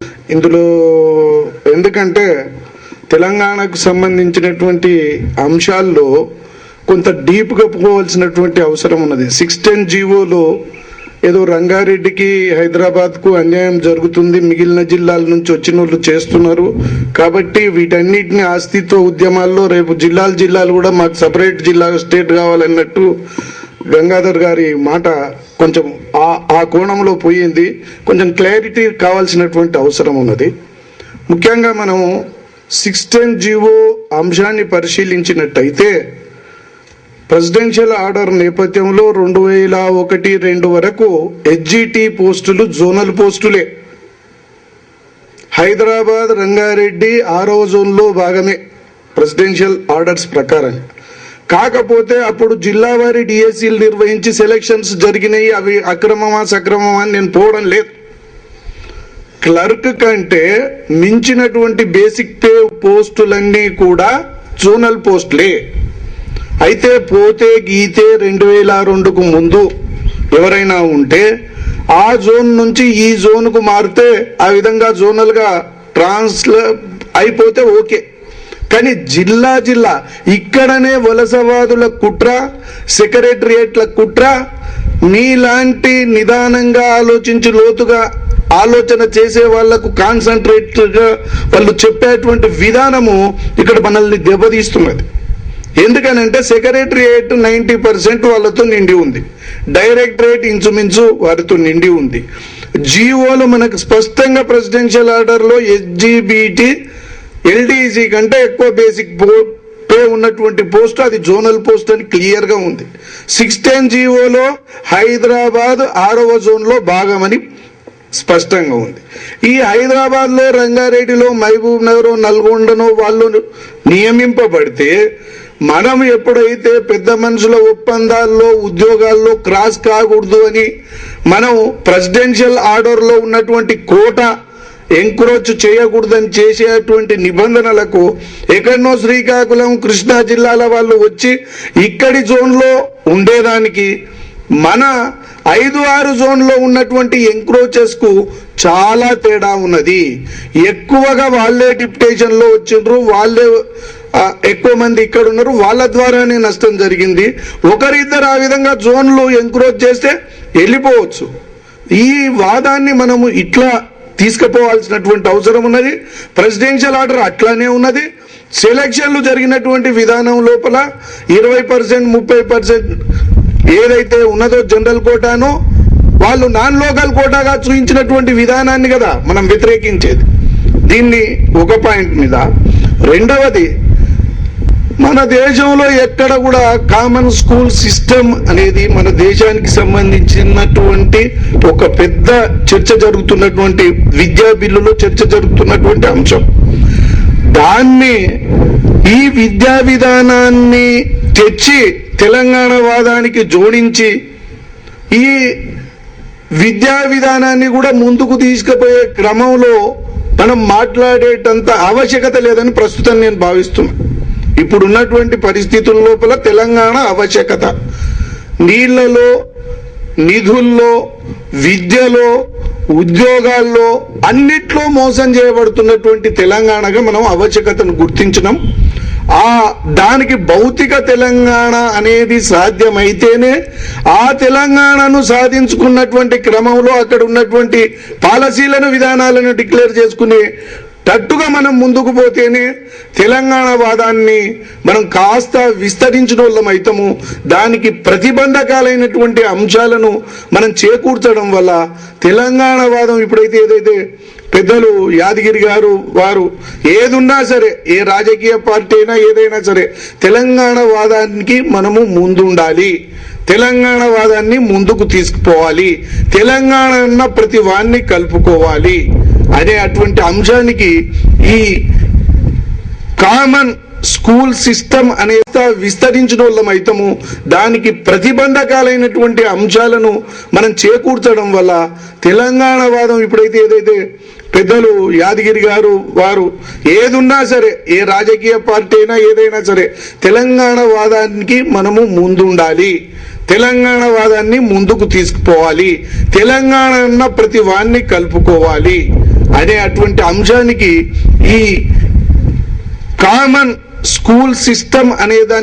ఇందులో ఎందుకంటే తెలంగాణకు సంబంధించినటువంటి అంశాల్లో కొంత డీప్గా పోవాల్సినటువంటి అవసరం ఉన్నది. 610 జీవోలో ఏదో రంగారెడ్డికి హైదరాబాద్కు అన్యాయం జరుగుతుంది, మిగిలిన జిల్లాల నుంచి వచ్చిన వాళ్ళు చేస్తున్నారు కాబట్టి వీటన్నిటిని అస్తిత్వ ఉద్యమాల్లో రేపు జిల్లాలు కూడా మాకు సపరేట్ జిల్లా స్టేట్ కావాలన్నట్టు గంగాధర్ గారి మాట కొంచెం ఆ కోణంలో పోయింది. కొంచెం క్లారిటీ కావాల్సినటువంటి అవసరం ఉన్నది. ముఖ్యంగా మనం 610 జీవో అంశాన్ని పరిశీలించినట్టయితే ప్రెసిడెన్షియల్ ఆర్డర్ నేపథ్యంలో 2001-2 వరకు హెచ్జిటి పోస్టులు జోనల్ పోస్టులే. హైదరాబాద్ రంగారెడ్డి 6వ జోన్లో భాగమే ప్రెసిడెన్షియల్ ఆర్డర్స్ ప్రకారం. కాకపోతే అప్పుడు జిల్లా వారి డిఎస్సీలు నిర్వహించి సెలక్షన్స్ జరిగినాయి. అవి అక్రమమా సక్రమమా అని నేను పోవడం లేదు. క్లర్క్ కంటే మించినటువంటి బేసిక్ పే పోస్టులన్నీ కూడా జోనల్ పోస్టులే. అయితే పోతే గీతే 2002కు ముందు ఎవరైనా ఉంటే ఆ జోన్ నుంచి ఈ జోన్కు మారితే ఆ విధంగా జోనల్గా అయిపోతే ఓకే. కానీ జిల్లా ఇక్కడనే వలసవాదుల కుట్ర, సెక్రటరియేట్ల కుట్ర, మీలాంటి నిదానంగా ఆలోచించి లోతుగా ఆలోచన చేసే వాళ్లకు కాన్సన్ట్రేట్గా వాళ్ళు చెప్పేటువంటి విధానము ఇక్కడ మనల్ని దెబ్బతీస్తున్నది. ఎందుకనంటే సెక్రటరియేట్ 90% వాళ్ళతో నిండి ఉంది, డైరెక్టరేట్ ఇంచుమించు వారితో నిండి ఉంది. జీవోలు మనకు స్పష్టంగా ప్రెసిడెన్షియల్ ఆర్డర్లో ఎస్జిబిటి ఎల్డీసీ కంటే ఎక్కువ బేసిక్ పే ఉన్నటువంటి పోస్ట్ అది జోనల్ పోస్ట్ అని క్లియర్గా ఉంది. 610 జీవోలో హైదరాబాద్ 6వ జోన్లో భాగమని స్పష్టంగా ఉంది. ఈ హైదరాబాద్లో రంగారెడ్డిలో మహబూబ్ నగర్ నల్గొండనో వాళ్ళు నియమింపబడితే మనం ఎప్పుడైతే పెద్ద మనుషుల ఒప్పందాల్లో ఉద్యోగాల్లో క్రాస్ కాకూడదు అని మనం ప్రెసిడెన్షియల్ ఆర్డర్లో ఉన్నటువంటి కోట ఎంక్రోచ్ చేయకూడదని చేసేటువంటి నిబంధనలకు ఎక్కడనో శ్రీకాకుళం కృష్ణా జిల్లాల వాళ్ళు వచ్చి ఇక్కడి జోన్లో ఉండేదానికి మన 5-6 జోన్లో ఉన్నటువంటి ఎంక్రోచెస్ కు చాలా తేడా ఉన్నది. ఎక్కువగా వాళ్ళే డిప్యుటేషన్లో వచ్చిండ్రు, వాళ్ళే ఎక్కువ మంది ఇక్కడ ఉన్నారు, వాళ్ళ ద్వారానే నష్టం జరిగింది. ఒకరిద్దరు ఆ విధంగా జోన్లు ఎంక్రోచ్ చేస్తే వెళ్ళిపోవచ్చు. ఈ వాదాన్ని మనము ఇట్లా తీసుకుపోవాల్సినటువంటి అవసరం ఉన్నది. ప్రెసిడెన్షియల్ ఆర్డర్ అట్లానే ఉన్నది. సెలక్షన్లు జరిగినటువంటి విధానం లోపల 20%, 30% ఏదైతే ఉన్నదో జనరల్ కోటాను వాళ్ళు నాన్ లోకల్ కోటాగా చూపించినటువంటి విధానాన్ని కదా మనం వ్యతిరేకించేది. దీన్ని ఒక పాయింట్ మీద. రెండవది, మన దేశంలో ఎక్కడ కూడా కామన్ స్కూల్ సిస్టమ్ అనేది మన దేశానికి సంబంధించినటువంటి ఒక పెద్ద చర్చ జరుగుతున్నటువంటి విద్యా బిల్లులో చర్చ జరుగుతున్నటువంటి అంశం. దాన్ని ఈ విద్యా విధానాన్ని తెచ్చి తెలంగాణ వాదానికి జోడించి ఈ విద్యా విధానాన్ని కూడా ముందుకు తీసుకుపోయే క్రమంలో మనం మాట్లాడేటంత ఆవశ్యకత లేదని ప్రస్తుతం నేను భావిస్తున్నాను. ఇప్పుడున్నటువంటి పరిస్థితుల లోపల తెలంగాణ ఆవశ్యకత నీళ్లలో, నిధుల్లో, విద్యలో, ఉద్యోగాల్లో అన్నిట్లో మోసం చేయబడుతున్నటువంటి తెలంగాణగా మనం ఆవశ్యకతను గుర్తించినాం. దానికి భౌతిక తెలంగాణ అనేది సాధ్యమైతేనే ఆ తెలంగాణను సాధించుకున్నటువంటి క్రమంలో అక్కడ ఉన్నటువంటి పాలసీలను, విధానాలను డిక్లేర్ చేసుకునే తట్టుగా మనం ముందుకు పోతేనే తెలంగాణ వాదాన్ని మనం కాస్త విస్తరించిన వాళ్ళం అవుతాము. దానికి ప్రతిబంధకాలైనటువంటి అంశాలను మనం చేకూర్చడం వల్ల తెలంగాణ వాదం ఇప్పుడైతే ఏదైతే పెద్దలు యాదగిరి గారు వారు ఏదున్నా సరే, ఏ రాజకీయ పార్టీ అయినా ఏదైనా సరే తెలంగాణ వాదానికి మనము ముందుండాలి, తెలంగాణ వాదాన్ని ముందుకు తీసుకుపోవాలి, తెలంగాణ అన్న ప్రతి వాన్ని కలుపుకోవాలి అనే అటువంటి అంశానికి ఈ కామన్ స్కూల్ సిస్టమ్ అనేది విస్తరించిన వాళ్ళం అవుతాము. దానికి ప్రతిబంధకాలైనటువంటి అంశాలను మనం చేకూర్చడం వల్ల తెలంగాణ వాదం ఇప్పుడైతే ఏదైతే పెద్దలు యాదగిరి గారు వారు ఏదున్నా సరే, ఏ రాజకీయ పార్టీ అయినా ఏదైనా సరే తెలంగాణ వాదానికి మనము ముందుండాలి, తెలంగాణ వాదాన్ని ముందుకు తీసుకుపోవాలి, తెలంగాణ అన్న ప్రతి వాన్ని కలుపుకోవాలి అనే అటువంటి అంశానికి ఈ కామన్ స్కూల్ సిస్టమ్ అనే దాన్ని